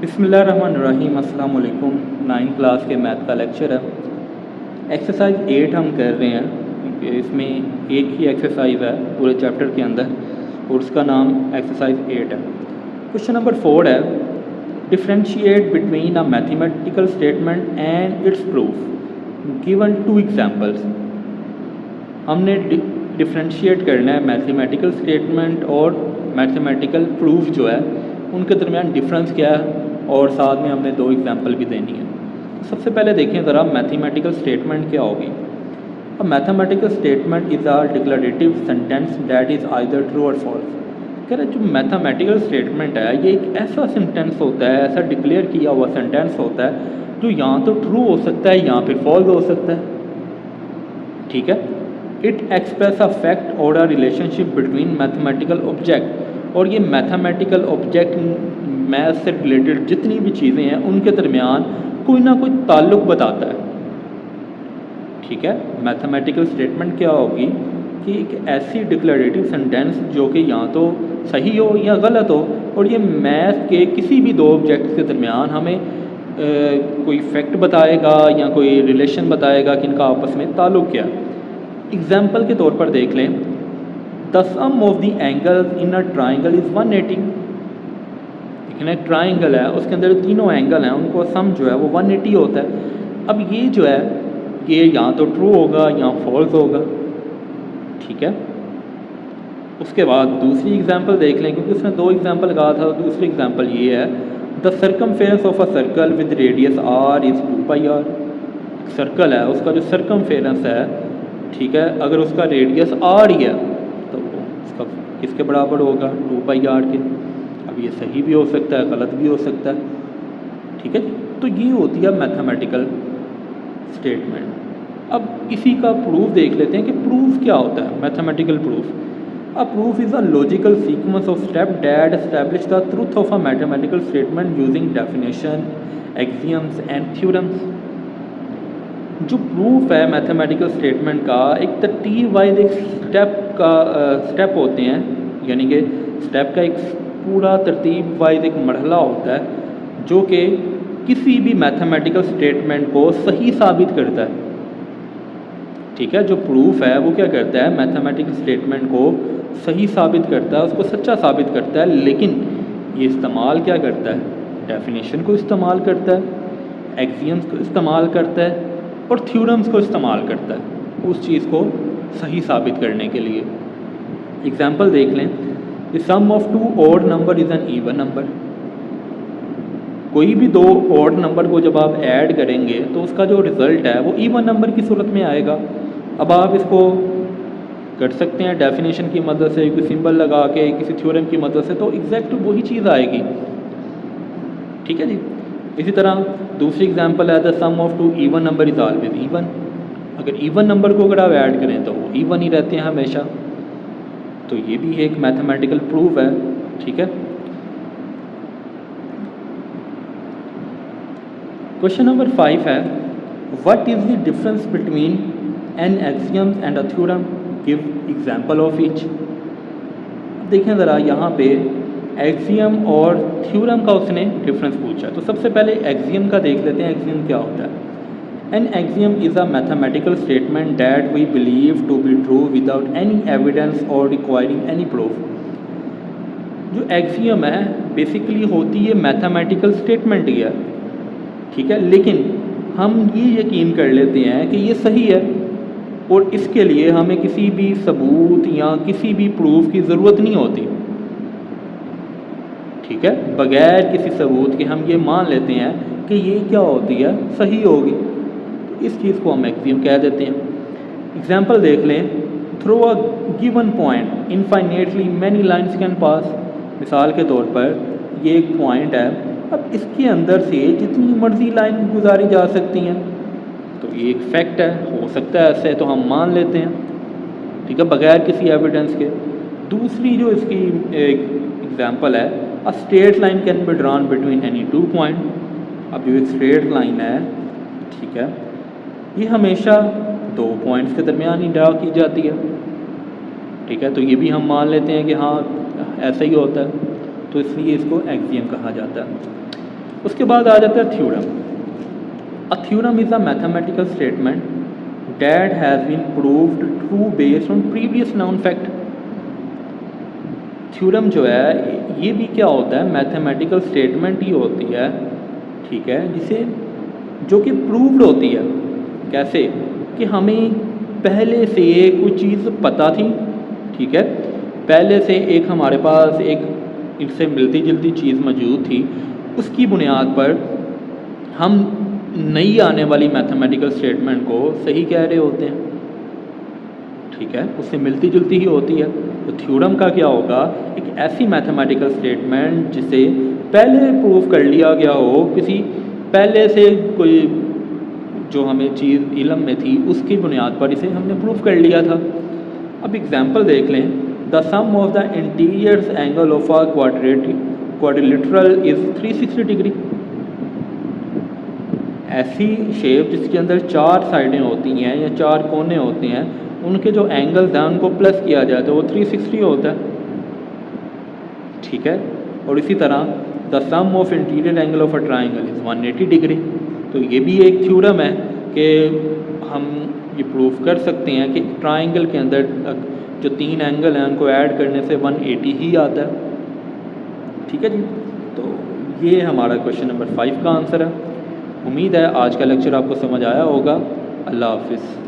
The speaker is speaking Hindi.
बिस्मिल्लाहिर्रहमानिर्रहीम। अस्सलाम वालेकुम। 9th क्लास के मैथ का लेक्चर है। एक्सरसाइज 8 हम कर रहे हैं क्योंकि इसमें एक ही एक्सरसाइज है पूरे चैप्टर के अंदर और उसका नाम एक्सरसाइज 8 है। क्वेश्चन नंबर 4 है, differentiate between a mathematical statement and it's proof given 2 examples. हमने डिफरेंशिएट करना है मैथमेटिकल स्टेटमेंट और मैथमेटिकल प्रूफ जो है उनके दरमियान डिफरेंस क्या है, और साथ में हमने 2 एग्जांपल भी देनी है। तो सबसे पहले देखें ज़रा मैथमेटिकल स्टेटमेंट क्या होगी। अ mathematical statement is a declarative sentence that is either true और फॉल्स। कह रहे जो मैथमेटिकल स्टेटमेंट है ये एक ऐसा सेंटेंस होता है, ऐसा डिक्लेयर किया हुआ सेंटेंस होता है जो या तो ट्रू हो सकता है या फिर फॉल्स हो सकता है। ठीक है। इट एक्सप्रेस अ फैक्ट और a relationship between mathematical object, और ये मैथमेटिकल ऑब्जेक्ट मैथ से रिलेटेड जितनी भी चीज़ें हैं उनके दरमियान कोई ना कोई ताल्लुक़ बताता है। ठीक है। मैथमेटिकल स्टेटमेंट क्या होगी कि एक ऐसी डिक्लेरेटिव सेंटेंस जो कि या तो सही हो या गलत हो, और ये मैथ के किसी भी 2 ऑब्जेक्ट्स के दरमियान हमें कोई फैक्ट बताएगा या कोई रिलेशन बताएगा कि इनका आपस में ताल्लुक़ क्या है। एग्जाम्पल के तौर पर देख लें, the sum of the angles in a triangle is 180। देखना एक ट्राइंगल है, उसके अंदर तीनों एंगल हैं, उनको सम जो है वो 180 होता है। अब ये जो है ये या तो ट्रू होगा या फॉल्स होगा। ठीक है। उसके बाद दूसरी एग्जांपल देख लें, क्योंकि उसने 2 एग्जांपल कहा था। दूसरी एग्जांपल ये है, the circumference of a circle with radius r is 2πr। Circle है, उसका जो सर्कमफेरेंस है, ठीक है, अगर उसका रेडियस r ही है तो उसका किसके बराबर होगा, 2πr के। अब ये सही भी हो सकता है, गलत भी हो सकता है। ठीक है। तो ये होती है मैथमेटिकल स्टेटमेंट। अब इसी का प्रूफ देख लेते हैं कि प्रूफ क्या होता है। Mathematical proof, a proof is a logical sequence of step that establish the truth of a mathematical statement using definition, axioms and theorems. जो प्रूफ है मैथमेटिकल स्टेटमेंट का, एक तरतीब वाइज एक स्टेप होते हैं, यानी कि स्टेप का एक पूरा तरतीब वाइज एक मरहला होता है जो कि किसी भी मैथमेटिकल स्टेटमेंट को सही साबित करता है। ठीक है। जो प्रूफ है वो क्या करता है, मैथमेटिकल स्टेटमेंट को सही साबित करता है, उसको सच्चा साबित करता है। लेकिन ये इस्तेमाल क्या करता है, डेफिनेशन को इस्तेमाल करता है, एक्सियम्स को इस्तेमाल करता है और थ्योरम्स को इस्तेमाल करता है उस चीज़ को सही साबित करने के लिए। एग्जाम्पल देख लें, the sum of 2 odd number is an even number. कोई भी 2 ऑड नंबर को जब आप ऐड करेंगे तो उसका जो रिज़ल्ट है वो इवन नंबर की सूरत में आएगा। अब आप इसको कर सकते हैं डेफिनेशन की मदद से, कोई सिंबल लगा के, किसी थ्योरम की मदद से, तो एग्जैक्ट वही चीज़ आएगी। ठीक है जी। इसी तरह दूसरी एग्जांपल है, the sum of 2 even number is always even. अगर इवन नंबर को अगर आप ऐड करें तो वो इवन ही रहते हैं हमेशा। तो ये भी एक मैथमेटिकल प्रूफ है। ठीक है। क्वेश्चन नंबर 5 है, what is the difference between an axiom and a theorem, give example of each. देखें ज़रा यहाँ पे एक्सियम और थ्योरम का उसने डिफरेंस पूछा। तो सबसे पहले एक्सियम का देख लेते हैं, एक्सियम क्या होता है। An axiom is a mathematical statement that we believe to be true without any evidence और रिक्वायरिंग एनी प्रूफ। जो एक्सियम है बेसिकली होती है मैथमेटिकल स्टेटमेंट ही है। ठीक है। लेकिन हम ये यकीन कर लेते हैं कि ये सही है और इसके लिए हमें किसी भी सबूत या किसी भी प्रूफ की ज़रूरत नहीं होती। ठीक है। बगैर किसी सबूत के हम ये मान लेते हैं कि ये क्या होती है, सही होगी। तो इस चीज़ को हम एक्सियम कह देते हैं। एग्जाम्पल देख लें, through a given point infinitely many lines can pass. मिसाल के तौर पर ये एक पॉइंट है, अब इसके अंदर से जितनी मर्जी लाइन गुजारी जा सकती हैं, तो ये एक फैक्ट है, हो सकता है ऐसे, तो हम मान लेते हैं। ठीक है, बगैर किसी एविडेंस के। दूसरी जो इसकी एग्जांपल है, a straight line can be drawn between any 2 point. अब जो एक स्ट्रेट लाइन है, ठीक है, ये हमेशा 2 पॉइंट्स के दरमियान ही ड्रा की जाती है। ठीक है। तो ये भी हम मान लेते हैं कि हाँ ऐसा ही होता है, तो इसलिए इसको एक्सियम कहा जाता है। उसके बाद आ जाता है theorem. A theorem is a mathematical statement that has been proved true based on previous known fact. Theorem जो है ये भी क्या होता है, मैथमेटिकल स्टेटमेंट ही होती है, ठीक है, जिसे जो कि प्रूव्ड होती है। कैसे कि हमें पहले से कोई चीज़ पता थी, ठीक है, पहले से एक हमारे पास एक इससे मिलती जुलती चीज़ मौजूद थी, उसकी बुनियाद पर हम नई आने वाली मैथमेटिकल स्टेटमेंट को सही कह रहे होते हैं, ठीक है, उससे मिलती जुलती ही होती है। तो थ्योरम का क्या होगा, एक ऐसी मैथमेटिकल स्टेटमेंट जिसे पहले प्रूव कर लिया गया हो, किसी पहले से कोई जो हमें चीज़ इल्म में थी उसकी बुनियाद पर इसे हमने प्रूव कर लिया था। अब एग्जांपल देख लें, the sum of the interiors angle of a quadrilateral is 360 degree. ऐसी शेप जिसके अंदर 4 साइडें होती हैं या 4 कोने होते हैं, उनके जो एंगल्स हैं उनको प्लस किया जाए तो वो 360 होता है, ठीक है। और इसी तरह the sum of interior angle of a triangle is 180 degree. तो ये भी एक थ्योरम है कि हम ये प्रूव कर सकते हैं कि ट्राइंगल के अंदर जो 3 एंगल हैं उनको ऐड करने से 180 ही आता है, ठीक है जी। तो ये हमारा क्वेश्चन नंबर 5 का आंसर है। उम्मीद है आज का लेक्चर आपको समझ आया होगा। अल्लाह हाफिज़।